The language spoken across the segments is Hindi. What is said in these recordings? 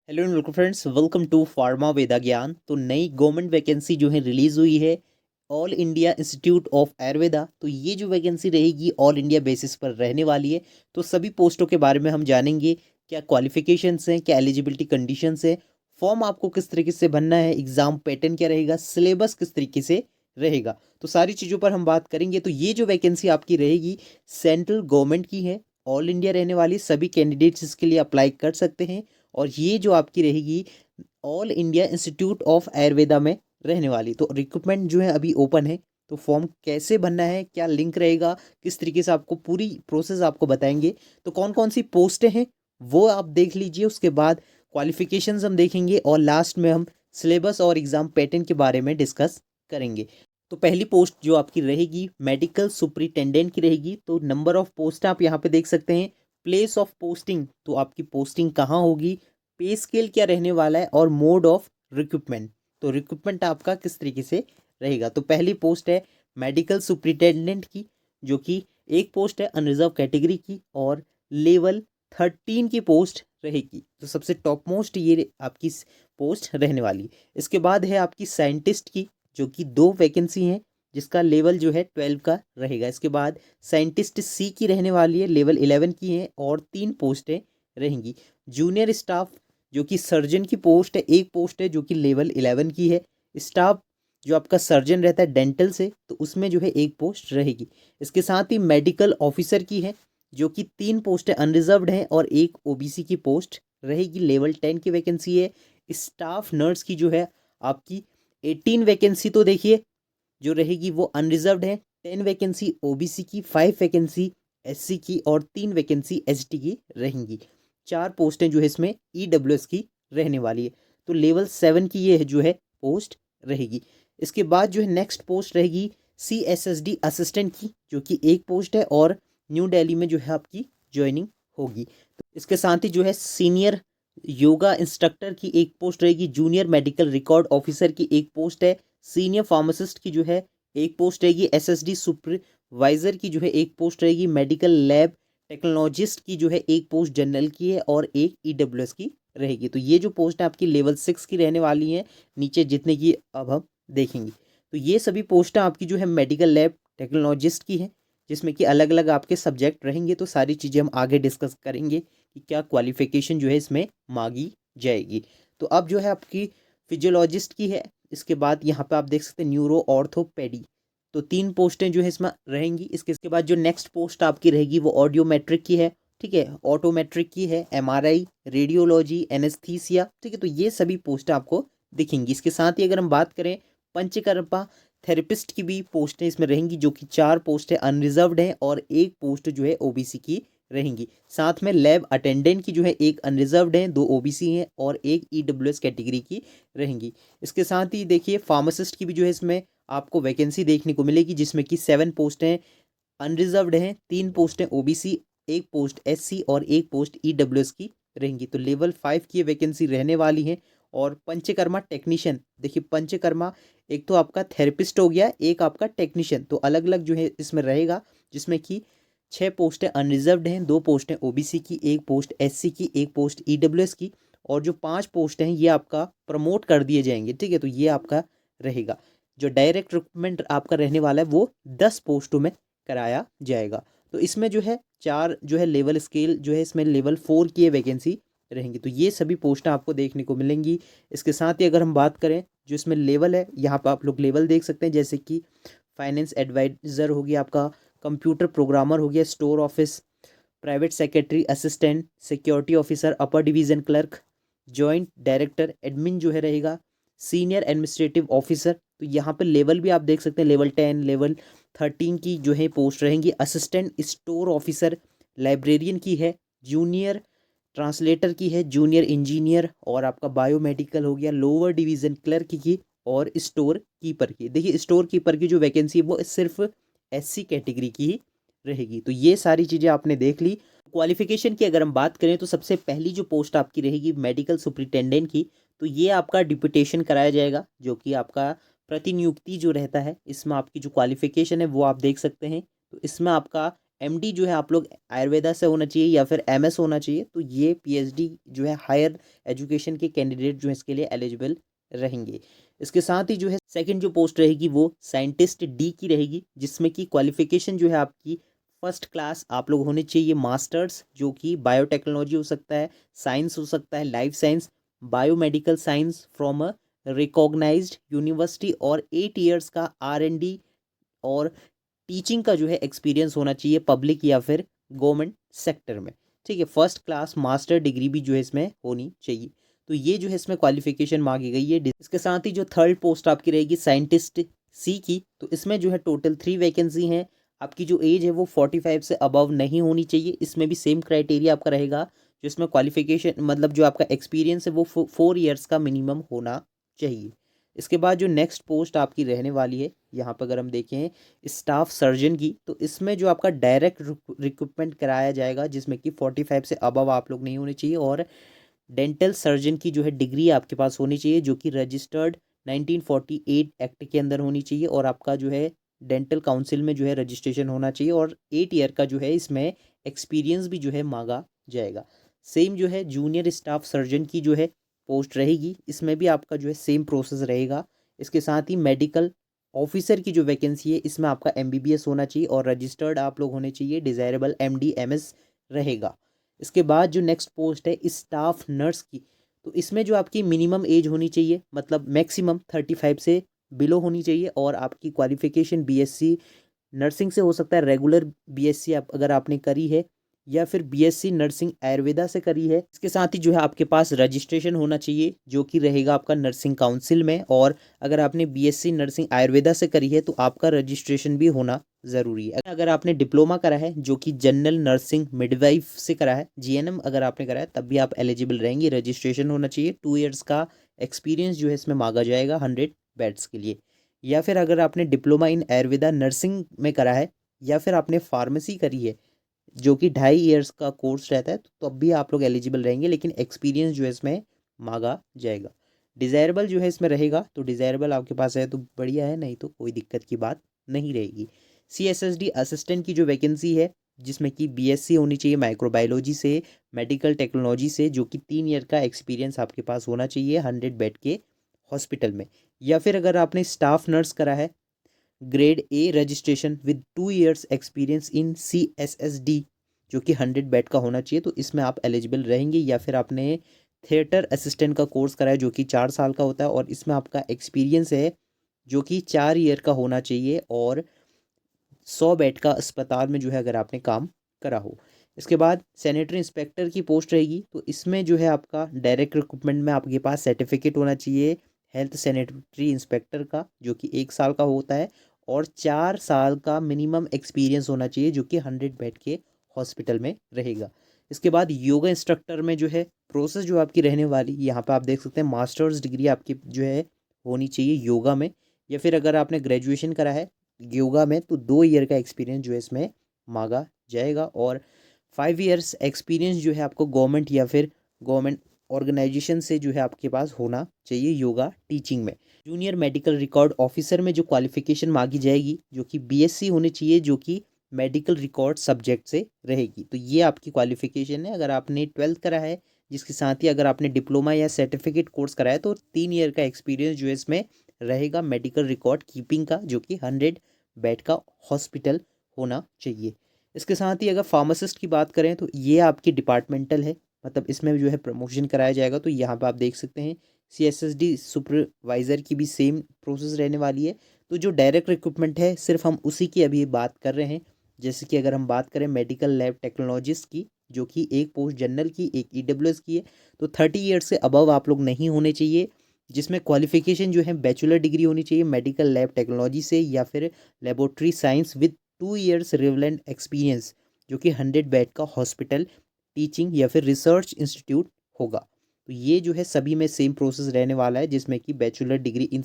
Hello and welcome friends, welcome to pharma Veda Gyan. तो नई गवर्नमेंट वैकेंसी जो है रिलीज़ हुई है all India institute of Ayurveda. तो ये जो वैकेंसी रहेगी ऑल इंडिया बेसिस पर रहने वाली है। तो सभी पोस्टों के बारे में हम जानेंगे, क्या क्वालिफिकेशंस हैं, क्या एलिजिबिलिटी कंडीशंस हैं, फॉर्म आपको किस तरीके से भरना है, एग्ज़ाम पैटर्न क्या रहेगा, सिलेबस किस तरीके से रहेगा। तो सारी चीज़ों पर हम बात करेंगे। तो ये जो वैकेंसी आपकी रहेगी सेंट्रल गवर्नमेंट की है, ऑल इंडिया रहने वाली, सभी कैंडिडेट्स इसके लिए अप्लाई कर सकते हैं। और ये जो आपकी रहेगी all India institute of Ayurveda में रहने वाली। तो रिक्रूटमेंट जो है अभी ओपन है। तो फॉर्म कैसे भरना है, क्या लिंक रहेगा, किस तरीके से आपको पूरी प्रोसेस आपको बताएंगे। तो कौन कौन सी पोस्टें हैं वो आप देख लीजिए। उसके बाद क्वालिफिकेशंस हम देखेंगे और लास्ट में हम सिलेबस और एग्ज़ाम पैटर्न के बारे में डिस्कस करेंगे। तो पहली पोस्ट जो आपकी रहेगी मेडिकल सुपरिटेंडेंट की रहेगी। तो नंबर ऑफ पोस्ट आप यहाँ पे देख सकते हैं। प्लेस ऑफ पोस्टिंग, तो आपकी पोस्टिंग कहाँ होगी, पे स्केल क्या रहने वाला है, और मोड ऑफ रिक्रूटमेंट, तो रिक्रूटमेंट आपका किस तरीके से रहेगा। तो पहली पोस्ट है मेडिकल सुपरिटेंडेंट की, जो कि एक पोस्ट है अनरिजर्व कैटेगरी की और लेवल 13 की पोस्ट रहेगी। तो सबसे टॉप मोस्ट ये आपकी पोस्ट रहने वाली है। इसके बाद है आपकी साइंटिस्ट की, जो कि दो वैकेंसी हैं, जिसका लेवल जो है 12 का रहेगा। इसके बाद साइंटिस्ट सी की रहने वाली है, लेवल 11 की है और 3 पोस्टें रहेंगी। जूनियर स्टाफ, जो कि सर्जन की पोस्ट है, एक पोस्ट है जो कि लेवल 11 की है। स्टाफ जो आपका सर्जन रहता है डेंटल से, तो उसमें जो है एक पोस्ट रहेगी। इसके साथ ही मेडिकल ऑफिसर की है, जो कि 3 पोस्टें अनरिजर्व्ड हैं और एक ओबीसी की पोस्ट रहेगी, लेवल 10 की वैकेंसी है। स्टाफ नर्स की जो है आपकी 18 वैकेंसी तो देखिए जो रहेगी वो अनरिजर्व्ड है। 10 वैकेंसी ओबीसी की, 5 वैकेंसी एससी की और 3 वैकेंसी एसटी की रहेंगी। 4 पोस्टें जो है इसमें ईडब्ल्यूएस की रहने वाली है। तो लेवल 7 की ये जो है पोस्ट रहेगी। इसके बाद जो है नेक्स्ट पोस्ट रहेगी सीएसएसडी असिस्टेंट की, जो कि एक पोस्ट है और न्यू दिल्ली में जो है आपकी ज्वाइनिंग होगी। तो इसके साथ ही जो है सीनियर योगा इंस्ट्रक्टर की एक पोस्ट रहेगी। जूनियर मेडिकल रिकॉर्ड ऑफिसर की एक पोस्ट है। सीनियर फार्मासिस्ट की जो है एक पोस्ट रहेगी। एसएसडी सुपरवाइजर की जो है एक पोस्ट रहेगी। मेडिकल लैब टेक्नोलॉजिस्ट की जो है एक पोस्ट जनरल की है और एक ईडब्ल्यूएस की रहेगी। तो ये जो पोस्ट है आपकी लेवल 6 की रहने वाली है। नीचे जितने की अब हम देखेंगे, तो ये सभी पोस्टें आपकी जो है मेडिकल लैब टेक्नोलॉजिस्ट की है, जिसमें कि अलग अलग आपके सब्जेक्ट रहेंगे। तो सारी चीज़ें हम आगे डिस्कस करेंगे कि क्या क्वालिफिकेशन जो है इसमें मांगी जाएगी। तो अब जो है आपकी फिजियोलॉजिस्ट की है। इसके बाद यहाँ पे आप देख सकते हैं न्यूरो ऑर्थोपेडी। तो 3 पोस्टें जो है इसमें रहेंगी। इसके बाद जो नेक्स्ट पोस्ट आपकी रहेगी वो ऑडियोमेट्रिक की है, ठीक है, ऑटोमेट्रिक की है, एमआरआई, रेडियोलॉजी, एनेस्थीसिया, ठीक है। तो ये सभी पोस्टें आपको दिखेंगी। इसके साथ ही अगर हम बात करें पंचकर्मा थेरेपिस्ट की भी पोस्टें इसमें रहेंगी, जो कि 4 पोस्टें अनरिजर्व्ड हैं और एक पोस्ट जो है ओबीसी की रहेंगी। साथ में लैब अटेंडेंट की जो है एक अनरिजर्व्ड है, 2 ओबीसी हैं और एक ईडब्ल्यूएस कैटेगरी की रहेंगी। इसके साथ ही देखिए फार्मासिस्ट की भी जो है इसमें आपको वैकेंसी देखने को मिलेगी, जिसमें कि 7 पोस्टें अनरिजर्व्ड हैं, 3 पोस्टें ओबीसी, एक पोस्ट एससी और एक पोस्ट ईडब्ल्यूएस की रहेंगी। तो लेवल 5 की वैकेंसी रहने वाली है। और पंचकर्मा टेक्नीशियन, देखिए पंचकर्मा एक तो आपका थेरेपिस्ट हो गया, एक आपका टेक्नीशियन, तो अलग अलग जो है इसमें रहेगा, जिसमें कि 6 पोस्टें अनरिजर्व्ड हैं, 2 पोस्टें ओबीसी की, एक पोस्ट एससी की, एक पोस्ट ईडब्ल्यूएस की, और जो 5 पोस्ट हैं ये आपका प्रमोट कर दिए जाएंगे, ठीक है। तो ये आपका रहेगा। जो डायरेक्ट रिक्रूटमेंट आपका रहने वाला है वो 10 पोस्टों में कराया जाएगा। तो इसमें जो है 4 जो है लेवल स्केल जो है इसमें लेवल 4 की वैकेंसी रहेंगी। तो ये सभी पोस्टें आपको देखने को मिलेंगी। इसके साथ ही अगर हम बात करें जो इसमें लेवल है, यहाँ पर आप लोग लेवल देख सकते हैं, जैसे कि फाइनेंस एडवाइज़र हो गया आपका, कंप्यूटर प्रोग्रामर हो गया, store office, private secretary assistant, security officer, अपर division clerk, joint director admin जो है रहेगा, सीनियर एडमिनिस्ट्रेटिव ऑफिसर। तो यहाँ पे लेवल भी आप देख सकते हैं, लेवल 10 लेवल 13 की जो है पोस्ट रहेंगी। असिस्टेंट स्टोर ऑफिसर, लाइब्रेरियन की है, जूनियर ट्रांसलेटर की है, जूनियर इंजीनियर, और आपका बायोमेडिकल हो गया, लोअर डिवीज़न क्लर्क की और स्टोर कीपर की। देखिए स्टोर कीपर की जो वैकेंसी है वो सिर्फ एससी कैटेगरी की ही रहेगी। तो ये सारी चीज़ें आपने देख ली। क्वालिफिकेशन की अगर हम बात करें तो सबसे पहली जो पोस्ट आपकी रहेगी मेडिकल सुपरिटेंडेंट की, तो ये आपका डिप्यूटेशन कराया जाएगा, जो कि आपका प्रतिनियुक्ति जो रहता है। इसमें आपकी जो क्वालिफिकेशन है वो आप देख सकते हैं। तो इसमें आपका एमडी जो है आप लोग आयुर्वेदा से होना चाहिए या फिर एमएस होना चाहिए, तो ये पीएचडी जो है हायर एजुकेशन के कैंडिडेट जो है इसके लिए एलिजिबल रहेंगे। इसके साथ ही जो है सेकंड जो पोस्ट रहेगी वो साइंटिस्ट डी की रहेगी, जिसमें कि क्वालिफिकेशन जो है आपकी फर्स्ट क्लास आप लोग होने चाहिए, मास्टर्स जो कि बायोटेक्नोलॉजी हो सकता है, साइंस हो सकता है, life science, biomedical science from a recognized university, और 8 ईयर्स का R&D और टीचिंग का जो है एक्सपीरियंस होना चाहिए पब्लिक या फिर गवर्नमेंट सेक्टर में। ठीक है, फर्स्ट क्लास मास्टर डिग्री भी जो है इसमें होनी चाहिए। तो ये जो है इसमें क्वालिफिकेशन मांगी गई है। इसके साथ ही जो थर्ड पोस्ट आपकी रहेगी साइंटिस्ट सी की, तो इसमें जो है टोटल 3 वैकेंसी हैं। आपकी जो एज है वो 45 से अबव नहीं होनी चाहिए। इसमें भी सेम क्राइटेरिया आपका रहेगा, जो इसमें क्वालिफिकेशन मतलब जो आपका एक्सपीरियंस है वो 4 ईयर्स का मिनिमम होना चाहिए। इसके बाद जो नेक्स्ट पोस्ट आपकी रहने वाली है, यहाँ पर अगर हम देखें स्टाफ सर्जन की, तो इसमें जो आपका डायरेक्ट रिक्रूटमेंट कराया जाएगा, जिसमें कि 45 से अबव आप लोग नहीं होने चाहिए, और डेंटल सर्जन की जो है डिग्री आपके पास होनी चाहिए, जो कि रजिस्टर्ड 1948 एक्ट के अंदर होनी चाहिए, और आपका जो है डेंटल काउंसिल में जो है रजिस्ट्रेशन होना चाहिए, और 8 ईयर का जो है इसमें एक्सपीरियंस भी जो है मांगा जाएगा। सेम जो है जूनियर स्टाफ सर्जन की जो है पोस्ट रहेगी, इसमें भी आपका जो है सेम प्रोसेस रहेगा। इसके साथ ही मेडिकल ऑफिसर की जो वैकेंसी है, इसमें आपका MBBS होना चाहिए और रजिस्टर्ड आप लोग होने चाहिए, डिज़ायरेबल MD MS रहेगा। इसके बाद जो नेक्स्ट पोस्ट है स्टाफ नर्स की, तो इसमें जो आपकी मिनिमम एज होनी चाहिए, मतलब मैक्सिमम 35 से बिलो होनी चाहिए, और आपकी क्वालिफिकेशन BSc नर्सिंग से हो सकता है, रेगुलर BSc आप अगर आपने करी है, या फिर BSc नर्सिंग आयुर्वेदा से करी है। इसके साथ ही जो है आपके पास रजिस्ट्रेशन होना चाहिए, जो कि रहेगा आपका नर्सिंग काउंसिल में, और अगर आपने BSc नर्सिंग आयुर्वेदा से करी है तो आपका रजिस्ट्रेशन भी होना ज़रूरी है। अगर आपने डिप्लोमा करा है जो कि जनरल नर्सिंग मिडवाइफ से करा है, GNM अगर आपने करा है, तब भी आप एलिजिबल रहेंगे। रजिस्ट्रेशन होना चाहिए, 2 ईयर्स का एक्सपीरियंस जो है इसमें मांगा जाएगा 100 बेड्स के लिए। या फिर अगर आपने डिप्लोमा इन आयुर्वेदा नर्सिंग में करा है, या फिर आपने फार्मेसी करी है, जो कि 2.5 ईयर्स का कोर्स रहता है, तो अब भी आप लोग एलिजिबल रहेंगे, लेकिन एक्सपीरियंस जो है इसमें मांगा जाएगा। डिज़ायरेबल जो है इसमें रहेगा, तो डिज़ायरेबल आपके पास है तो बढ़िया है, नहीं तो कोई दिक्कत की बात नहीं रहेगी। CSSD असिस्टेंट की जो वैकेंसी है, जिसमें कि BSc होनी चाहिए माइक्रोबायोलॉजी से, मेडिकल टेक्नोलॉजी से, जो कि 3 ईयर का एक्सपीरियंस आपके पास होना चाहिए 100 बेड के हॉस्पिटल में। या फिर अगर आपने स्टाफ नर्स करा है, grade A registration with 2 years experience in CSSD, जो कि 100 बेड का होना चाहिए, तो इसमें आप एलिजिबल रहेंगे। या फिर आपने थिएटर असिस्टेंट का कोर्स करा है, जो कि 4 साल का होता है, और इसमें आपका एक्सपीरियंस है जो कि 4 ईयर का होना चाहिए, और 100 बेड का अस्पताल में जो है अगर आपने काम करा हो। इसके बाद सैनिटरी इंस्पेक्टर की पोस्ट रहेगी, तो इसमें जो है आपका डायरेक्ट रिक्रूटमेंट में आपके पास सर्टिफिकेट होना चाहिए हेल्थ सैनिटरी इंस्पेक्टर का, जो कि 1 साल का होता है, और 4 साल का मिनिमम एक्सपीरियंस होना चाहिए, जो कि 100 बेड के हॉस्पिटल में रहेगा। इसके बाद योगा इंस्ट्रक्टर में जो है प्रोसेस जो आपकी रहने वाली, यहाँ पर आप देख सकते हैं मास्टर्स डिग्री आपकी जो है होनी चाहिए योगा में, या फिर अगर आपने ग्रेजुएशन करा है योगा में, तो 2 ईयर का एक्सपीरियंस जो है इसमें मांगा जाएगा, और 5 ईयर्स एक्सपीरियंस जो है आपको गवर्नमेंट या फिर गवर्नमेंट ऑर्गेनाइजेशन से जो है आपके पास होना चाहिए योगा टीचिंग में। जूनियर मेडिकल रिकॉर्ड ऑफिसर में जो क्वालिफिकेशन मांगी जाएगी, जो कि BSc होनी चाहिए, जो कि मेडिकल रिकॉर्ड सब्जेक्ट से रहेगी। तो ये आपकी क्वालिफिकेशन है। अगर आपने 12th करा है, जिसके साथ ही अगर आपने डिप्लोमा या सर्टिफिकेट कोर्स करा है, तो 3 ईयर का एक्सपीरियंस जो है इसमें रहेगा मेडिकल रिकॉर्ड कीपिंग का, जो कि 100 बेड का हॉस्पिटल होना चाहिए। इसके साथ ही अगर फार्मासिस्ट की बात करें, तो ये आपकी डिपार्टमेंटल है, मतलब इसमें जो है प्रमोशन कराया जाएगा। तो यहाँ पर आप देख सकते हैं CSSD सुपरवाइज़र की भी सेम प्रोसेस रहने वाली है। तो जो डायरेक्ट रिक्रूटमेंट है सिर्फ हम उसी की अभी बात कर रहे हैं। जैसे कि अगर हम बात करें मेडिकल लैब टेक्नोलॉजिस्ट की, जो कि एक पोस्ट जनरल की, एक EWS की है, तो 30 ईयर्स से अबव आप लोग नहीं होने चाहिए, जिसमें क्वालिफिकेशन जो है बैचलर डिग्री होनी चाहिए मेडिकल लैब टेक्नोलॉजी से, या फिर laboratory science with 2 years relevant experience, जो कि 100 बेड का हॉस्पिटल टीचिंग या फिर रिसर्च इंस्टीट्यूट होगा। तो ये जो है सभी में सेम प्रोसेस रहने वाला है, जिसमें कि बैचलर डिग्री इन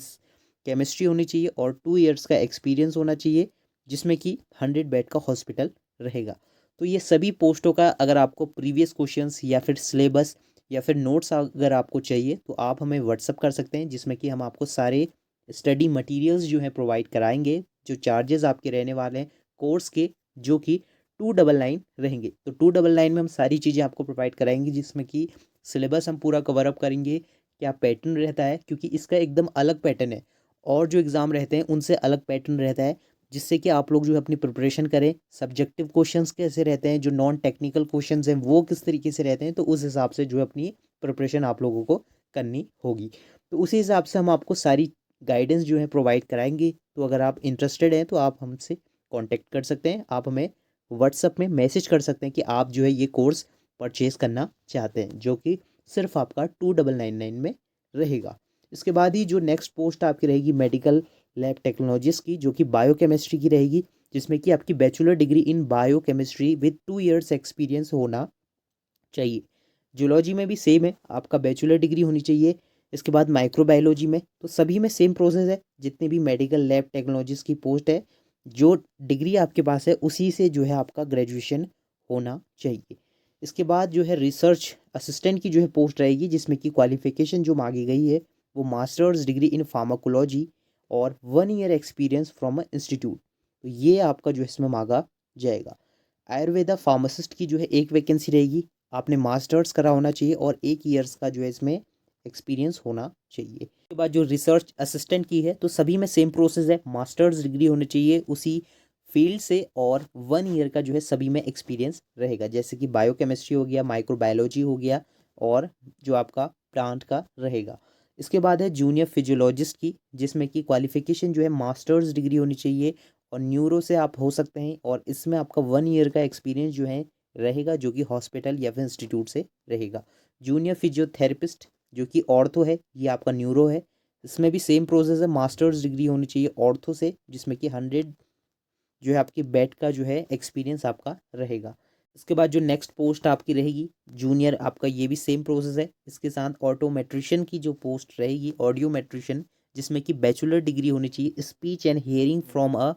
केमिस्ट्री होनी चाहिए और 2 ईयर्स का एक्सपीरियंस होना चाहिए, जिसमें कि 100 बेड का हॉस्पिटल रहेगा। तो ये सभी पोस्टों का अगर आपको प्रीवियस क्वेश्चंस या फिर सिलेबस या फिर नोट्स अगर आपको चाहिए, तो आप हमें व्हाट्सअप कर सकते हैं, जिसमें कि हम आपको सारे स्टडी मटेरियल्स जो हैं प्रोवाइड कराएंगे। जो चार्जेस आपके रहने वाले हैं कोर्स के, जो कि 299 रहेंगे। तो 299 में हम सारी चीज़ें आपको प्रोवाइड कराएंगे, जिसमें कि सिलेबस हम पूरा कवर अप करेंगे, क्या पैटर्न रहता है, क्योंकि इसका एकदम अलग पैटर्न है और जो एग्ज़ाम रहते हैं उनसे अलग पैटर्न रहता है, जिससे कि आप लोग जो है अपनी प्रिपरेशन करें। सब्जेक्टिव क्वेश्चंस कैसे रहते हैं, जो नॉन टेक्निकल क्वेश्चंस हैं वो किस तरीके से रहते हैं, तो उस हिसाब से जो है अपनी प्रिपरेशन आप लोगों को करनी होगी। तो उसी हिसाब से हम आपको सारी गाइडेंस जो है प्रोवाइड कराएंगे। तो अगर आप इंटरेस्टेड हैं तो आप हमसे कांटेक्ट कर सकते हैं, आप हमें व्हाट्सअप में मैसेज कर सकते हैं कि आप जो है ये कोर्स परचेज़ करना चाहते हैं, जो कि सिर्फ आपका 2999 में रहेगा। इसके बाद ही जो नेक्स्ट पोस्ट आपकी रहेगी मेडिकल लैब टेक्नोलॉजिस्ट की, जो कि बायोकेमिस्ट्री की रहेगी, जिसमें कि आपकी bachelor degree in biochemistry with 2 years experience होना चाहिए। जूलॉजी में भी सेम है, आपका बैचलर डिग्री होनी चाहिए। इसके बाद माइक्रोबायोलॉजी में तो सभी में सेम प्रोसेस है, जितने भी मेडिकल लैब टेक्नोलॉजिस्ट की पोस्ट है, जो डिग्री आपके पास है उसी से जो है आपका ग्रेजुएशन होना चाहिए। इसके बाद जो है रिसर्च असिस्टेंट की जो है पोस्ट रहेगी, जिसमें कि क्वालिफिकेशन जो मांगी गई है वो मास्टर्स डिग्री इन फार्माकोलॉजी और 1 year experience from a institute. तो ये आपका जो है इसमें मांगा जाएगा। आयुर्वेदा फार्मासिस्ट की जो है एक वैकेंसी रहेगी, आपने मास्टर्स करा होना चाहिए और 1 ईयर्स का जो है इसमें एक्सपीरियंस होना चाहिए। उसके बाद जो रिसर्च असिस्टेंट की है तो सभी में सेम प्रोसेस है, मास्टर्स डिग्री होनी चाहिए उसी फील्ड से और 1 ईयर का जो है सभी में एक्सपीरियंस रहेगा, जैसे कि बायोकेमिस्ट्री हो गया, माइक्रोबायोलॉजी हो गया और जो आपका प्लांट का रहेगा। इसके बाद है जूनियर फिजियोलॉजिस्ट की, जिसमें कि क्वालिफिकेशन जो है मास्टर्स डिग्री होनी चाहिए और न्यूरो से आप हो सकते हैं और इसमें आपका 1 ईयर का एक्सपीरियंस जो है रहेगा, जो कि हॉस्पिटल या फिर इंस्टीट्यूट से रहेगा। जूनियर फिजियोथेरेपिस्ट जो कि ऑर्थो है, ये आपका न्यूरो है, इसमें भी सेम प्रोसेस है, मास्टर्स डिग्री होनी चाहिए ऑर्थो से, जिसमें कि 100 जो है आपकी बेड का जो है एक्सपीरियंस आपका रहेगा। इसके बाद जो नेक्स्ट पोस्ट आपकी रहेगी जूनियर, आपका ये भी सेम प्रोसेस है। इसके साथ ऑटोमेट्रिशियन की जो पोस्ट रहेगी ऑडियोमेट्रिशियन, जिसमें कि बैचलर डिग्री होनी चाहिए speech and hearing from a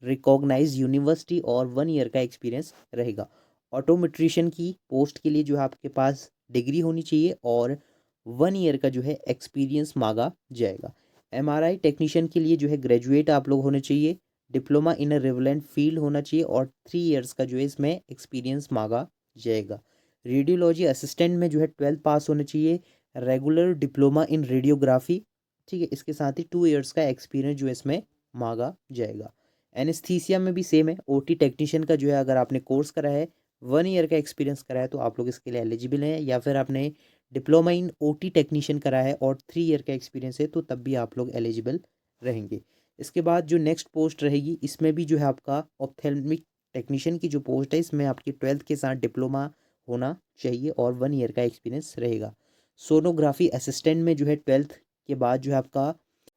recognize university और 1 ईयर का एक्सपीरियंस रहेगा। ऑटोमेट्रिशियन की पोस्ट के लिए जो है आपके पास डिग्री होनी चाहिए और 1 ईयर का जो है एक्सपीरियंस मांगा जाएगा। एमआरआई टेक्नीशियन के लिए जो है ग्रेजुएट आप लोग होने चाहिए, diploma in a relevant field होना चाहिए और 3 इयर्स का जो है इसमें एक्सपीरियंस मांगा जाएगा। रेडियोलॉजी असिस्टेंट में जो है 12th पास होना चाहिए, रेगुलर डिप्लोमा इन रेडियोग्राफी, ठीक है। इसके साथ ही 2 इयर्स का एक्सपीरियंस जो है इसमें मांगा जाएगा। एनेस्थीसिया में भी सेम है, ओटी टेक्नीशियन का जो है अगर आपने कोर्स करा है 1 ईयर का एक्सपीरियंस करा है तो आप लोग इसके लिए एलिजिबल हैं, या फिर आपने डिप्लोमा इन ओटी टेक्नीशियन करा है और 3 ईयर का एक्सपीरियंस है तो तब भी आप लोग एलिजिबल रहेंगे। इसके बाद जो नेक्स्ट पोस्ट रहेगी इसमें भी जो है आपका ऑप्थेल्मिक टेक्नीशियन की जो पोस्ट है, इसमें आपकी 12th के साथ डिप्लोमा होना चाहिए और 1 ईयर का एक्सपीरियंस रहेगा। सोनोग्राफी असिस्टेंट में जो है 12th के बाद जो है आपका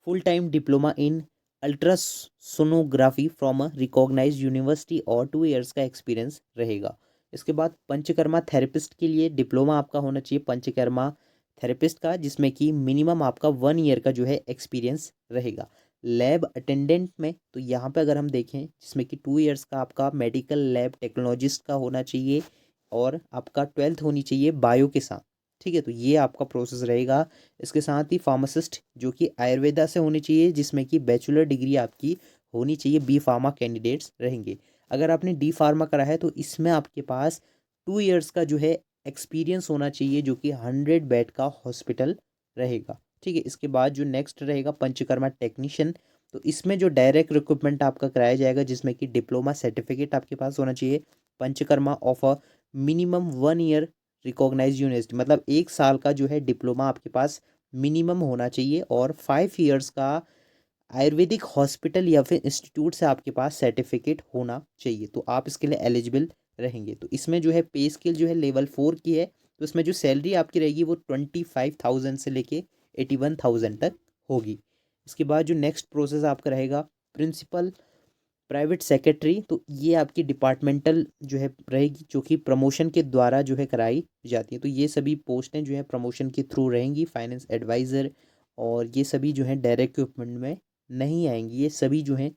full time diploma in ultrasonography from a recognized university और 2 इयर्स का एक्सपीरियंस रहेगा। इसके बाद पंचकर्मा थेरेपिस्ट के लिए डिप्लोमा आपका होना चाहिए पंचकर्मा थेरेपिस्ट का, जिसमें कि मिनिमम आपका 1 ईयर का जो है एक्सपीरियंस रहेगा। लैब अटेंडेंट में तो यहाँ पे अगर हम देखें, जिसमें कि 2 इयर्स का आपका मेडिकल लैब टेक्नोलॉजिस्ट का होना चाहिए और आपका 12th होनी चाहिए बायो के साथ, ठीक है। तो ये आपका प्रोसेस रहेगा। इसके साथ ही फार्मासिस्ट जो कि आयुर्वेदा से होनी चाहिए, जिसमें कि बैचलर डिग्री आपकी होनी चाहिए, बी फार्मा कैंडिडेट्स रहेंगे। अगर आपने डी फार्मा करा है तो इसमें आपके पास 2 इयर्स का जो है एक्सपीरियंस होना चाहिए, जो कि 100 बेड का हॉस्पिटल रहेगा, ठीक है। इसके बाद जो नेक्स्ट रहेगा पंचकर्मा टेक्नीशियन, तो इसमें जो डायरेक्ट रिक्रूटमेंट आपका कराया जाएगा, जिसमें कि डिप्लोमा सर्टिफिकेट आपके पास होना चाहिए panchakarma of a minimum 1 year recognize university, मतलब 1 साल का जो है डिप्लोमा आपके पास मिनिमम होना चाहिए और 5 इयर्स का आयुर्वेदिक हॉस्पिटल या फिर इंस्टीट्यूट से आपके पास सर्टिफिकेट होना चाहिए, तो आप इसके लिए एलिजिबल रहेंगे। तो इसमें जो है पे स्केल जो है लेवल 4 की है, तो इसमें जो सैलरी आपकी रहेगी वो 25,000 से लेके 81,000 तक होगी। इसके बाद जो नेक्स्ट प्रोसेस आपका रहेगा प्रिंसिपल प्राइवेट सेक्रेटरी, तो ये आपकी डिपार्टमेंटल जो है रहेगी, जो कि प्रमोशन के द्वारा जो है कराई जाती है। तो ये सभी पोस्टें जो है प्रमोशन के थ्रू रहेंगी। फाइनेंस एडवाइज़र और ये सभी जो है डायरेक्ट रिक्रूटमेंट में नहीं आएंगी, ये सभी जो हैं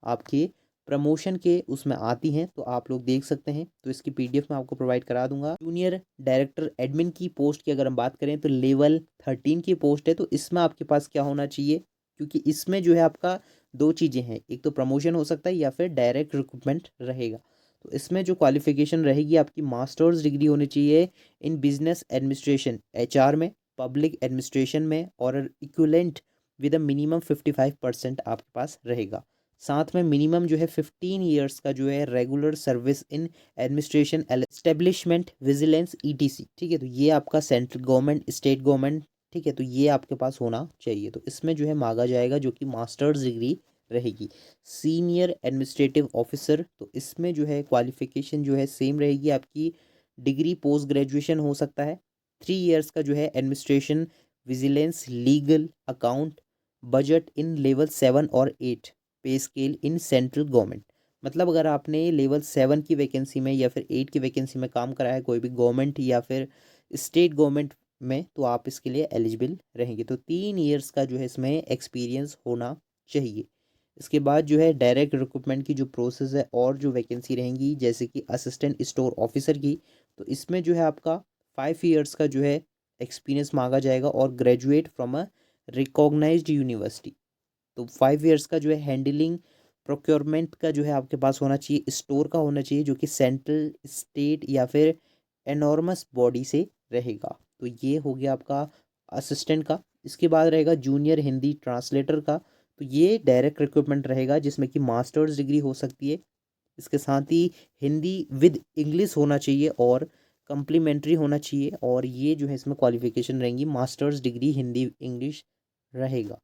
आपके प्रमोशन के उसमें आती हैं, तो आप लोग देख सकते हैं। तो इसकी पीडीएफ मैं आपको प्रोवाइड करा दूंगा। जूनियर डायरेक्टर एडमिन की पोस्ट की अगर हम बात करें तो लेवल 13 की पोस्ट है, तो इसमें आपके पास क्या होना चाहिए, क्योंकि इसमें जो है आपका 2 चीज़ें हैं, एक तो प्रमोशन हो सकता है या फिर डायरेक्ट रिक्रूटमेंट रहेगा। तो इसमें जो क्वालिफिकेशन रहेगी आपकी मास्टर्स डिग्री होनी चाहिए इन बिजनेस एडमिनिस्ट्रेशन एचआर में, पब्लिक एडमिनिस्ट्रेशन में, और इक्विवेलेंट विद अ मिनिमम 55% आपके पास रहेगा। साथ में मिनिमम जो है 15 ईयर्स का जो है regular service in administration establishment vigilance etc. ठीक है, तो ये आपका सेंट्रल गवर्नमेंट, स्टेट गवर्नमेंट, ठीक है, तो ये आपके पास होना चाहिए। तो इसमें जो है मांगा जाएगा जो कि मास्टर्स डिग्री रहेगी। सीनियर एडमिनिस्ट्रेटिव ऑफिसर, तो इसमें जो है क्वालिफिकेशन जो है सेम रहेगी आपकी, डिग्री पोस्ट ग्रेजुएशन हो सकता है। 3 ईयर्स का जो है administration, vigilance, legal, account, budget in level 7 और 8, पे स्केल इन सेंट्रल गवर्नमेंट। मतलब अगर आपने लेवल 7 की वैकेंसी में या फिर 8 की वैकेंसी में काम करा है कोई भी गवर्नमेंट या फिर स्टेट गवर्नमेंट में, तो आप इसके लिए एलिजिबल रहेंगे। तो 3 ईयर्स का जो है इसमें एक्सपीरियंस होना चाहिए। इसके बाद जो है डायरेक्ट रिक्रूटमेंट की जो प्रोसेस है और जो वैकेंसी रहेंगी जैसे कि असिस्टेंट स्टोर ऑफिसर की, तो इसमें जो है आपका 5 ईयर्स का जो है एक्सपीरियंस मांगा जाएगा और graduate from a recognized university. तो 5 ईयर्स का जो है हैंडलिंग प्रोक्योरमेंट का जो है आपके पास होना चाहिए, स्टोर का होना चाहिए जो कि सेंट्रल, स्टेट या फिर एनॉर्मस बॉडी से रहेगा। तो ये हो गया आपका असिस्टेंट का। इसके बाद रहेगा जूनियर हिंदी ट्रांसलेटर का, तो ये डायरेक्ट रिक्रूटमेंट रहेगा जिसमें कि मास्टर्स डिग्री हो सकती है। इसके साथ ही हिंदी विद इंग्लिश होना चाहिए और कम्प्लीमेंट्री होना चाहिए, और ये जो है इसमें क्वालिफिकेशन रहेंगी मास्टर्स डिग्री हिंदी इंग्लिश रहेगा।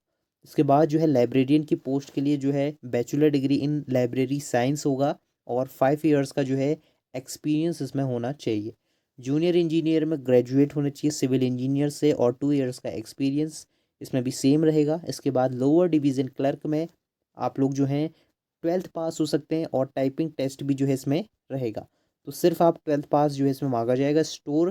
इसके बाद जो है लाइब्रेरियन की पोस्ट के लिए जो है bachelor degree in library science होगा और 5 ईयर्स का जो है एक्सपीरियंस इसमें होना चाहिए। जूनियर इंजीनियर में ग्रेजुएट होना चाहिए सिविल इंजीनियर से और 2 ईयर्स का एक्सपीरियंस, इसमें भी सेम रहेगा। इसके बाद लोअर डिवीज़न क्लर्क में आप लोग जो हैं 12th पास हो सकते हैं और टाइपिंग टेस्ट भी जो है इसमें रहेगा। तो सिर्फ आप 12th पास जो है इसमें मांगा जाएगा। स्टोर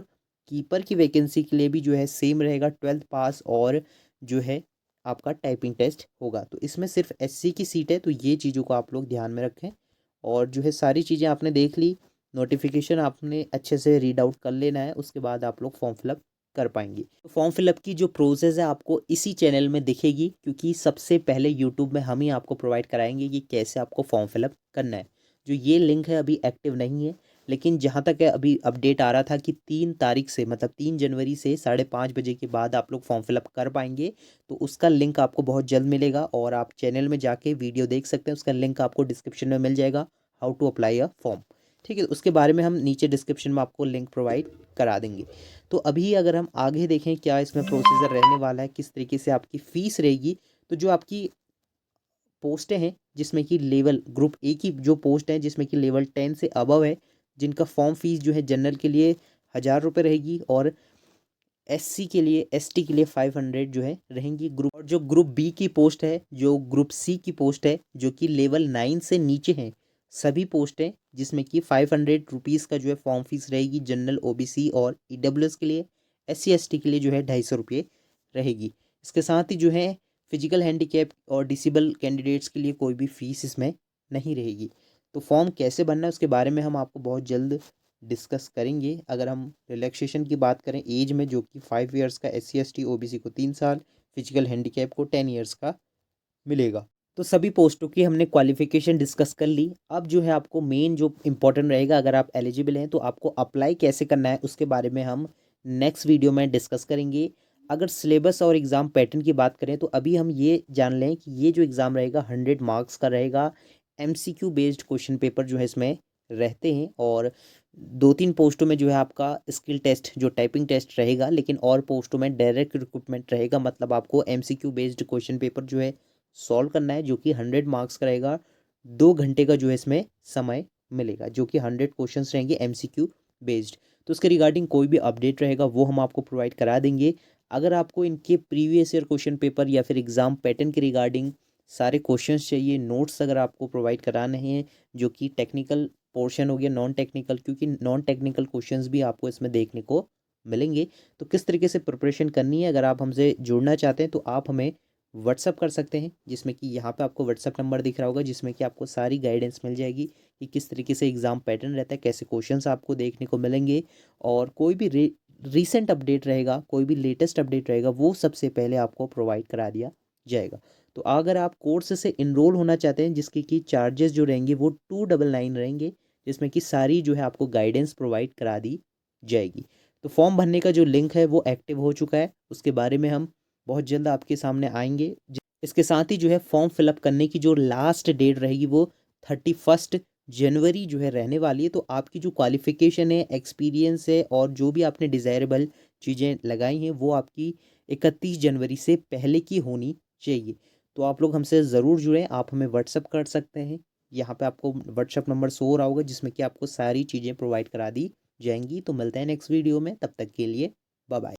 कीपर की वैकेंसी के लिए भी जो है सेम रहेगा, 12th पास और जो है आपका टाइपिंग टेस्ट होगा। तो इसमें सिर्फ एससी की सीट है, तो ये चीज़ों को आप लोग ध्यान में रखें। और जो है सारी चीज़ें आपने देख ली, नोटिफिकेशन आपने अच्छे से रीड आउट कर लेना है, उसके बाद आप लोग फॉर्म फिलअप कर पाएंगे। तो फॉर्म फिलअप की जो प्रोसेस है आपको इसी चैनल में दिखेगी, क्योंकि सबसे पहले यूट्यूब में हम ही आपको प्रोवाइड कराएंगे कि कैसे आपको फॉर्म फिलअप करना है। जो ये लिंक है अभी एक्टिव नहीं है, लेकिन जहाँ तक है अभी अपडेट आ रहा था कि 3 तारीख से, मतलब 3 जनवरी से 5:30 बजे के बाद आप लोग फॉर्म फिलअप कर पाएंगे। तो उसका लिंक आपको बहुत जल्द मिलेगा और आप चैनल में जाके वीडियो देख सकते हैं, उसका लिंक आपको डिस्क्रिप्शन में मिल जाएगा, how to apply a form. ठीक है, उसके बारे में हम नीचे डिस्क्रिप्शन में आपको लिंक प्रोवाइड करा देंगे। तो अभी अगर हम आगे देखें क्या इसमें प्रोसीजर रहने वाला है, किस तरीके से आपकी फ़ीस रहेगी, तो जो आपकी पोस्टें हैं जिसमें कि लेवल ग्रुप ए की जो पोस्ट है जिसमें कि लेवल 10 से अबव है, जिनका फॉर्म फीस जो है जनरल के लिए 1000 रुपये रहेगी और एससी के लिए, एसटी के लिए 500 जो है रहेंगी ग्रुप। और जो ग्रुप बी की पोस्ट है, जो ग्रुप सी की पोस्ट है, जो कि लेवल 9 से नीचे हैं, सभी पोस्टें जिसमें कि 500 रुपीज़ का जो है फॉर्म फीस रहेगी जनरल, ओबीसी और ईडब्ल्यूएस के लिए। एससी एसटी के लिए जो है 250 रुपये रहेगी। इसके साथ ही जो है फिजिकल हैंडीकैप और डिसेबल कैंडिडेट्स के लिए कोई भी फ़ीस इसमें नहीं रहेगी। तो फॉर्म कैसे भरना है उसके बारे में हम आपको बहुत जल्द डिस्कस करेंगे। अगर हम रिलैक्सेशन की बात करें एज में, जो कि 5 ईयर्स का एससी एसटी ओबीसी को 3 साल, फिजिकल हैंडीकैप को 10 ईयर्स का मिलेगा। तो सभी पोस्टों की हमने क्वालिफिकेशन डिस्कस कर ली। अब जो है आपको मेन जो इम्पोर्टेंट रहेगा, अगर आप एलिजिबल हैं तो आपको अप्लाई कैसे करना है उसके बारे में हम नेक्स्ट वीडियो में डिस्कस करेंगे। अगर सिलेबस और एग्ज़ाम पैटर्न की बात करें तो अभी हम ये जान लें कि ये जो एग्ज़ाम रहेगा 100 मार्क्स का रहेगा। एमसीक्यू बेस्ड क्वेश्चन पेपर जो है इसमें रहते हैं, और 2-3 पोस्टों में जो है आपका स्किल टेस्ट जो टाइपिंग टेस्ट रहेगा, लेकिन और पोस्टों में डायरेक्ट रिक्रूटमेंट रहेगा। मतलब आपको एमसीक्यू बेस्ड क्वेश्चन पेपर जो है सॉल्व करना है, जो कि 100 मार्क्स का रहेगा। 2 घंटे का जो है इसमें समय मिलेगा, जो कि 100 क्वेश्चंस रहेंगे एमसीक्यू बेस्ड। तो उसके रिगार्डिंग कोई भी अपडेट रहेगा वो हम आपको प्रोवाइड करा देंगे। अगर आपको इनके प्रीवियस ईयर क्वेश्चन पेपर या फिर एग्ज़ाम पैटर्न के रिगार्डिंग सारे क्वेश्चंस चाहिए, नोट्स अगर आपको प्रोवाइड कराने हैं, जो कि टेक्निकल पोर्शन हो गया, नॉन टेक्निकल, क्योंकि नॉन टेक्निकल क्वेश्चंस भी आपको इसमें देखने को मिलेंगे। तो किस तरीके से प्रिपरेशन करनी है, अगर आप हमसे जुड़ना चाहते हैं तो आप हमें व्हाट्सअप कर सकते हैं, जिसमें कि यहाँ पे आपको व्हाट्सअप नंबर दिख रहा होगा, जिसमें कि आपको सारी गाइडेंस मिल जाएगी कि किस तरीके से एग्ज़ाम पैटर्न रहता है, कैसे क्वेश्चंस आपको देखने को मिलेंगे, और कोई भी रीसेंट अपडेट रहेगा, कोई भी लेटेस्ट अपडेट रहेगा, वो सबसे पहले आपको प्रोवाइड करा दिया जाएगा। तो अगर आप कोर्स से इनरोल होना चाहते हैं जिसके कि चार्जेस जो रहेंगे वो 299 रहेंगे, जिसमें कि सारी जो है आपको गाइडेंस प्रोवाइड करा दी जाएगी। तो फॉर्म भरने का जो लिंक है वो एक्टिव हो चुका है, उसके बारे में हम बहुत जल्द आपके सामने आएंगे। इसके साथ ही जो है फॉर्म फिलअप करने की जो लास्ट डेट रहेगी वो 31 जनवरी जो है रहने वाली है। तो आपकी जो क्वालिफिकेशन है, एक्सपीरियंस है और जो भी आपने डिज़ायरेबल चीज़ें लगाई हैं वो आपकी 31 जनवरी से पहले की होनी चाहिए। तो आप लोग हमसे ज़रूर जुड़ें, आप हमें व्हाट्सअप कर सकते हैं। यहाँ पे आपको व्हाट्सअप नंबर शो हो रहा होगा जिसमें कि आपको सारी चीज़ें प्रोवाइड करा दी जाएंगी। तो मिलते हैं नेक्स्ट वीडियो में, तब तक के लिए बाय बाय।